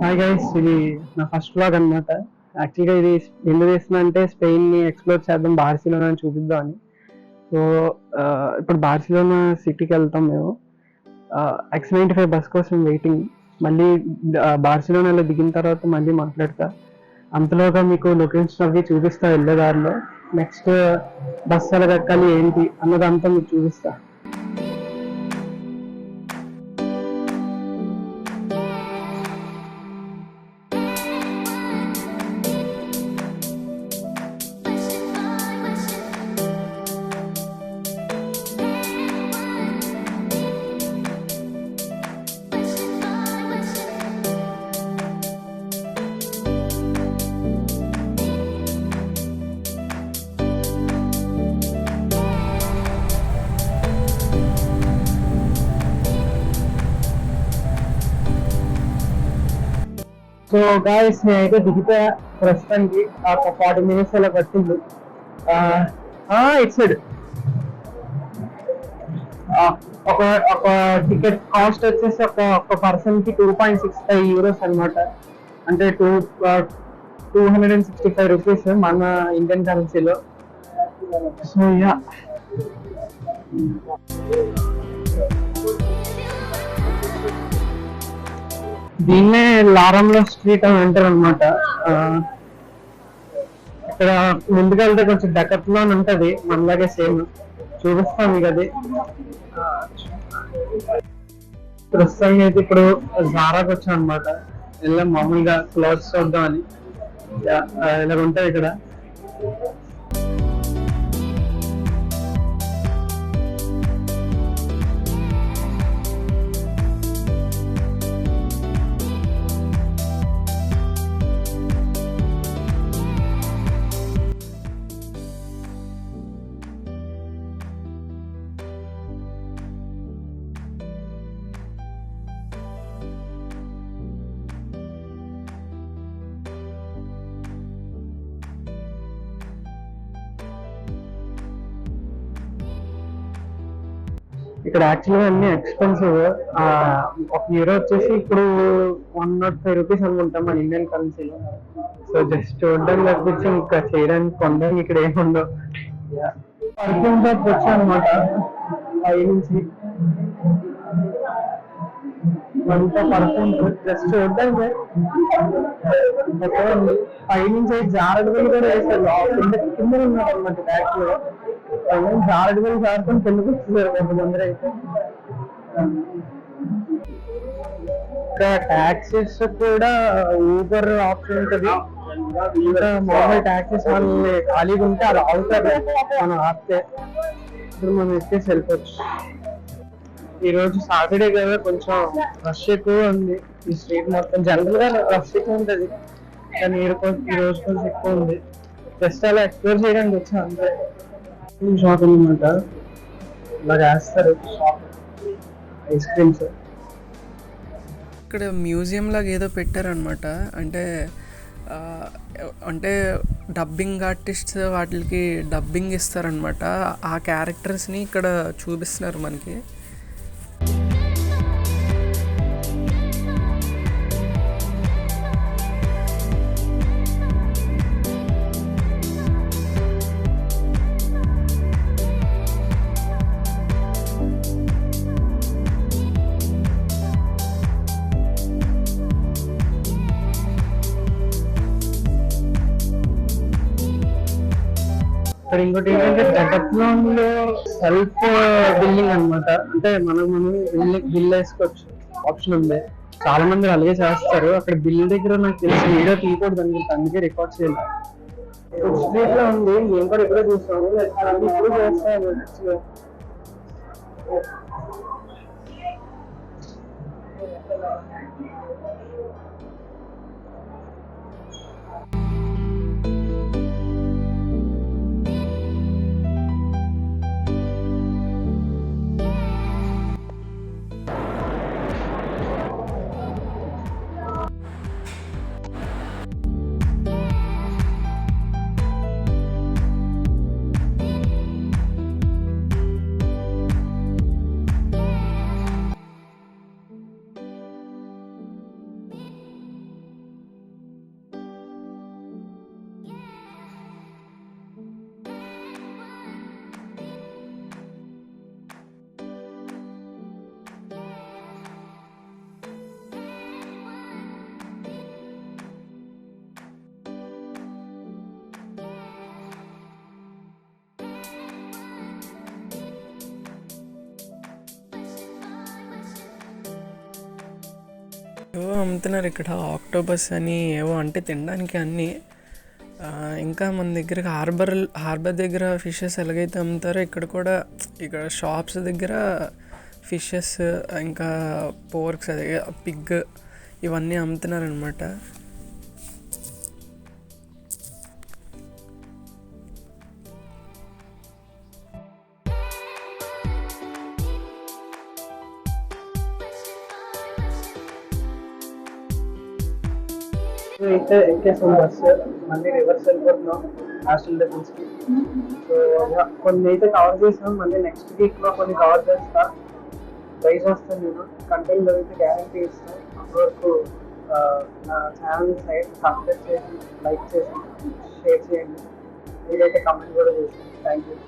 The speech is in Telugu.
హాయ్ గైస్, ఇది నా ఫస్ట్ వ్లాగ్ అనమాట. యాక్చువల్గా ఇది ఎందుకు చేస్తున్నా అంటే స్పెయిన్ని ఎక్స్ప్లోర్ చేద్దాం, బార్సిలోనా అని చూపిద్దాం అని. సో ఇప్పుడు బార్సిలోనా సిటీకి వెళ్తాం మేము. X95 బస్ కోసం వెయిటింగ్. మళ్ళీ బార్సిలోనాలో దిగిన తర్వాత మళ్ళీ మాట్లాడతా. అంతలోగా మీకు లొకేషన్ అవి చూపిస్తా వెళ్ళేదారిలో. నెక్స్ట్ బస్ ఎలా ఎక్కాలి ఏంటి అన్నదంతా మీకు చూపిస్తా. సో గాయస్, నేనైతే దిగిపోయా ప్రస్తుతానికి. ఒక 40 minutes అలా పట్టింది. ఇట్ సైడ్ ఒక ఒక టికెట్ కాస్ట్ వచ్చేసి ఒక పర్సన్ కి €2.65 అనమాట. అంటే 265 రూపీస్ మన ఇండియన్ కరెన్సీలో. సో యా, దీన్నే లారంలో స్ట్రీట్ అని అంటారు అనమాట. ఇక్కడ ముందుకెళ్తే కొంచెం డెకత్లో అని ఉంటది, మనలాగే సేమ్. చూపిస్తాం మీకు అది. ప్రస్తుతానికి అయితే ఇప్పుడు జారాకి వచ్చాం అనమాట. ఇలా మామూలుగా క్లాత్స్ చూద్దాం అని. ఇలా ఉంటాయి ఇక్కడ. ఇక్కడ యాక్చువల్గా అన్ని ఎక్స్పెన్సివ్. ఒక యూరో వచ్చేసి ఇప్పుడు 105 రూపీస్ అనుకుంటాం మన ఇండియన్ కరెన్సీలో. సో జస్ట్ చూడడానికి తప్పించి ఇంకా చేయడానికి కొనడానికి ఇక్కడ ఏముండవు. పర్ఫ్యూమ్ షాప్ వచ్చా అనమాట. పై నుంచి అంతా పర్ఫ్యూమ్ జస్ట్ చూడడానికి పై నుంచి జారడు వేలు కూడా వేస్తారు. కింద ఉన్నారు అనమాట. ట్యాక్స్ లో జారడు వేలు జారుకొని కిందకు వస్తున్నారు కొంతమంది అయితే. ఇంకా ట్యాక్సెస్ కూడా ఊబర్ ఆప్షన్ ఉంటుంది. ఇంకా మామూలు ట్యాక్సెస్ వాళ్ళని ఖాళీగా ఉంటే అది అవుతారు, మనం ఆపితే. ఇప్పుడు మనం ఎక్కేసి వెళ్ళిపోవచ్చు. ఈ రోజు సాటర్డే కదా, కొంచెం రష్ ఎక్కువ ఉంది ఈ స్ట్రీట్ మొత్తం. జనరల్ గా రష్ ఎక్కువ ఉంటది, కానీ ఈ రోజు కొంచెం ఎక్కువ ఉంది. జస్ట్ అలా ఎక్స్ప్లోర్ చేయడానికి వచ్చాను అంతే. షాప్ అనమాట, ఇలా చేస్తారు షాప్. Ice creams. ఇక్కడ మ్యూజియం లాగా ఏదో పెట్టారనమాట. అంటే అంటే డబ్బింగ్ ఆర్టిస్ట్స్ వాటికి డబ్బింగ్ ఇస్తారనమాట. ఆ క్యారెక్టర్స్ని ఇక్కడ చూపిస్తున్నారు మనకి. ఇక్కడ ఇంకోటి ఏంటంటే డెకత్లాన్ లో సెల్ఫ్ బిల్లింగ్ అనమాట. అంటే మనం బిల్ వేసుకోవచ్చు ఆప్షన్ ఉంది. చాలా మంది అలాగే చేస్తారు. అక్కడ బిల్ దగ్గర నాకు తెలిసి వీడియో తీయకూడదు అనుకుంటా, అందుకే రికార్డ్ చేయాలి. స్ట్రీట్ లో ఉంది, నేను కూడా ఎప్పుడో చూస్తాను. ఇప్పుడు చేస్తాను. ఏవో అమ్ముతున్నారు ఇక్కడ, ఆక్టోబస్ అని ఏవో, అంటే తినడానికి అన్నీ. ఇంకా మన దగ్గర హార్బర్ దగ్గర ఫిషెస్ ఎలాగైతే అమ్ముతారో ఇక్కడ కూడా, ఇక్కడ షాప్స్ దగ్గర ఫిషెస్ ఇంకా పోర్క్స్, అదే పిగ్, ఇవన్నీ అమ్ముతున్నారనమాట. అయితే ఎక్కేసాం బస్సు, మళ్ళీ రివర్స్ వెళ్ళిపోతున్నాం హాస్టల్ దగ్గరికి. సో కొన్ని అయితే కవర్ చేసాం, మళ్ళీ నెక్స్ట్ వీక్లో కొన్ని కవర్ చేస్తా, ట్రై చేస్తాను. నేను కంటెంట్ దొరికితే గ్యారంటీ ఇస్తాను. అప్పటివరకు నా ఛానల్ సబ్స్క్రైబ్ చేసి, లైక్ చేసి, షేర్ చేయండి. మీరైతే కమెంట్ కూడా చేసి. Thank you.